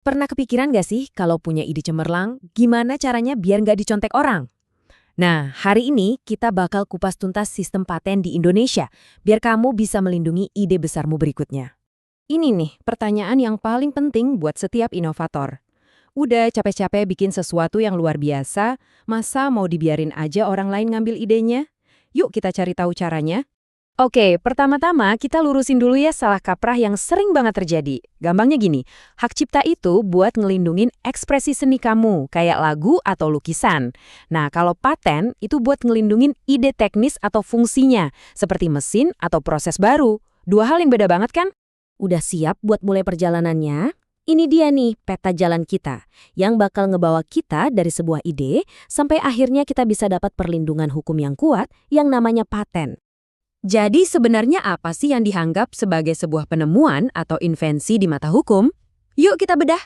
Pernah kepikiran gak sih kalau punya ide cemerlang, gimana caranya biar nggak dicontek orang? Nah, hari ini kita bakal kupas tuntas sistem paten di Indonesia, biar kamu bisa melindungi ide besarmu berikutnya. Ini nih, pertanyaan yang paling penting buat setiap inovator. Udah capek-capek bikin sesuatu yang luar biasa, masa mau dibiarin aja orang lain ngambil idenya? Yuk kita cari tahu caranya. Oke, pertama-tama kita lurusin dulu ya salah kaprah yang sering banget terjadi. Gampangnya gini, hak cipta itu buat ngelindungin ekspresi seni kamu, kayak lagu atau lukisan. Nah, kalau paten itu buat ngelindungin ide teknis atau fungsinya, seperti mesin atau proses baru. Dua hal yang beda banget kan? Udah siap buat mulai perjalanannya? Ini dia nih peta jalan kita, yang bakal ngebawa kita dari sebuah ide, sampai akhirnya kita bisa dapat perlindungan hukum yang kuat yang namanya paten. Jadi sebenarnya apa sih yang dianggap sebagai sebuah penemuan atau invensi di mata hukum? Yuk kita bedah.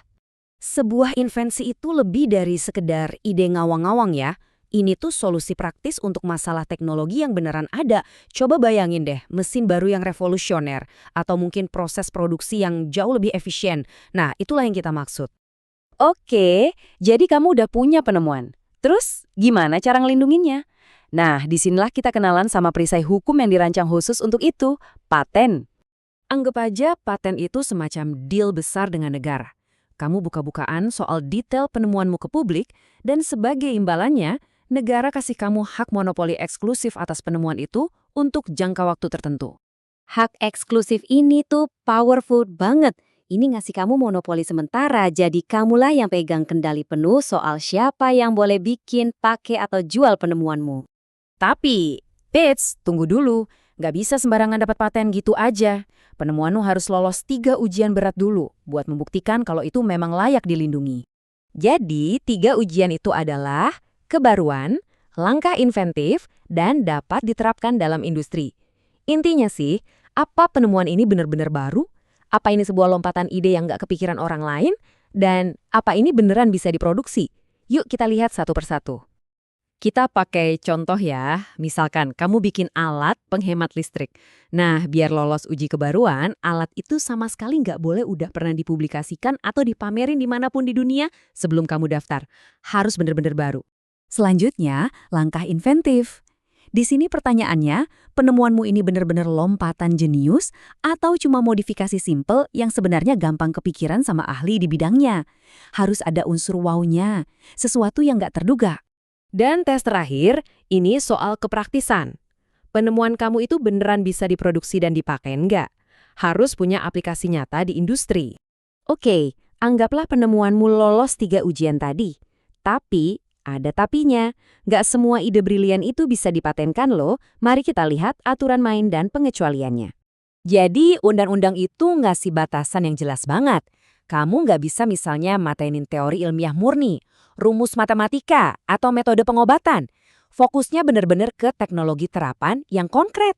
Sebuah invensi itu lebih dari sekedar ide ngawang-ngawang ya. Ini tuh solusi praktis untuk masalah teknologi yang beneran ada. Coba bayangin deh, mesin baru yang revolusioner, atau mungkin proses produksi yang jauh lebih efisien. Nah, itulah yang kita maksud. Oke, jadi kamu udah punya penemuan. Terus, gimana cara ngelindunginnya? Nah, disinilah kita kenalan sama perisai hukum yang dirancang khusus untuk itu, paten. Anggap aja paten itu semacam deal besar dengan negara. Kamu buka-bukaan soal detail penemuanmu ke publik, dan sebagai imbalannya, negara kasih kamu hak monopoli eksklusif atas penemuan itu untuk jangka waktu tertentu. Hak eksklusif ini tuh powerful banget. Ini ngasih kamu monopoli sementara, jadi kamulah yang pegang kendali penuh soal siapa yang boleh bikin, pakai, atau jual penemuanmu. Tapi, tunggu dulu. Nggak bisa sembarangan dapat paten gitu aja. Penemuanmu harus lolos 3 ujian berat dulu buat membuktikan kalau itu memang layak dilindungi. Jadi, 3 ujian itu adalah kebaruan, langkah inventif, dan dapat diterapkan dalam industri. Intinya sih, apa penemuan ini benar-benar baru? Apa ini sebuah lompatan ide yang nggak kepikiran orang lain? Dan apa ini beneran bisa diproduksi? Yuk kita lihat satu persatu. Kita pakai contoh ya, misalkan kamu bikin alat penghemat listrik. Nah, biar lolos uji kebaruan, alat itu sama sekali nggak boleh udah pernah dipublikasikan atau dipamerin dimanapun di dunia sebelum kamu daftar. Harus bener-bener baru. Selanjutnya, langkah inventif. Di sini pertanyaannya, penemuanmu ini bener-bener lompatan jenius atau cuma modifikasi simple yang sebenarnya gampang kepikiran sama ahli di bidangnya? Harus ada unsur wow-nya, sesuatu yang nggak terduga. Dan tes terakhir, ini soal kepraktisan. Penemuan kamu itu beneran bisa diproduksi dan dipakai nggak? Harus punya aplikasi nyata di industri. Oke, anggaplah penemuanmu lolos 3 ujian tadi. Tapi, ada tapinya. Nggak semua ide brilian itu bisa dipatenkan loh. Mari kita lihat aturan main dan pengecualiannya. Jadi, undang-undang itu ngasih batasan yang jelas banget. Kamu nggak bisa misalnya matenin teori ilmiah murni, rumus matematika, atau metode pengobatan. Fokusnya benar-benar ke teknologi terapan yang konkret.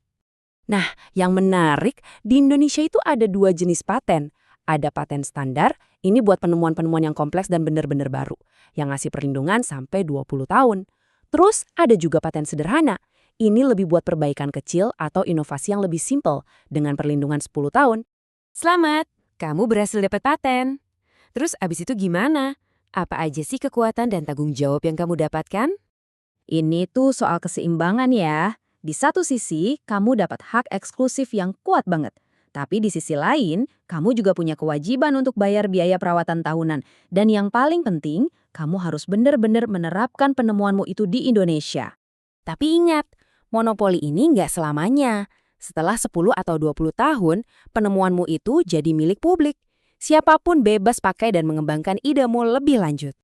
Nah, yang menarik, di Indonesia itu ada 2 jenis paten. Ada paten standar, ini buat penemuan-penemuan yang kompleks dan benar-benar baru, yang ngasih perlindungan sampai 20 tahun. Terus ada juga paten sederhana. Ini lebih buat perbaikan kecil atau inovasi yang lebih simpel, dengan perlindungan 10 tahun. Selamat, kamu berhasil dapat paten. Terus abis itu gimana? Apa aja sih kekuatan dan tanggung jawab yang kamu dapatkan? Ini tuh soal keseimbangan ya. Di satu sisi, kamu dapat hak eksklusif yang kuat banget. Tapi di sisi lain, kamu juga punya kewajiban untuk bayar biaya perawatan tahunan. Dan yang paling penting, kamu harus benar-benar menerapkan penemuanmu itu di Indonesia. Tapi ingat, monopoli ini nggak selamanya. Setelah 10 atau 20 tahun, penemuanmu itu jadi milik publik. Siapapun bebas pakai dan mengembangkan idemu lebih lanjut.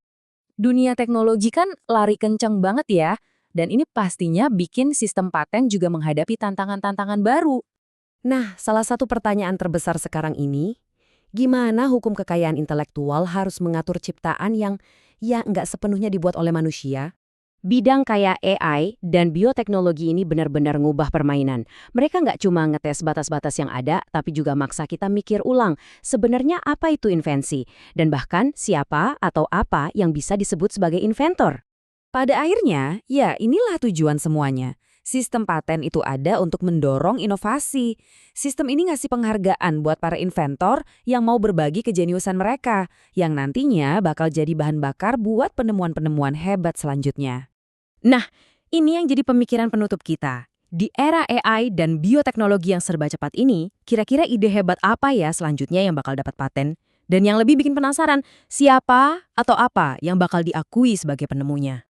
Dunia teknologi kan lari kencang banget ya, dan ini pastinya bikin sistem paten juga menghadapi tantangan-tantangan baru. Nah, salah satu pertanyaan terbesar sekarang ini, gimana hukum kekayaan intelektual harus mengatur ciptaan yang nggak sepenuhnya dibuat oleh manusia? Bidang kayak AI dan bioteknologi ini benar-benar ngubah permainan. Mereka nggak cuma ngetes batas-batas yang ada, tapi juga maksa kita mikir ulang, sebenarnya apa itu invensi, dan bahkan siapa atau apa yang bisa disebut sebagai inventor. Pada akhirnya, ya inilah tujuan semuanya. Sistem paten itu ada untuk mendorong inovasi. Sistem ini ngasih penghargaan buat para inventor yang mau berbagi kejeniusan mereka, yang nantinya bakal jadi bahan bakar buat penemuan-penemuan hebat selanjutnya. Nah, ini yang jadi pemikiran penutup kita. Di era AI dan bioteknologi yang serba cepat ini, kira-kira ide hebat apa ya selanjutnya yang bakal dapat paten? Dan yang lebih bikin penasaran, siapa atau apa yang bakal diakui sebagai penemunya?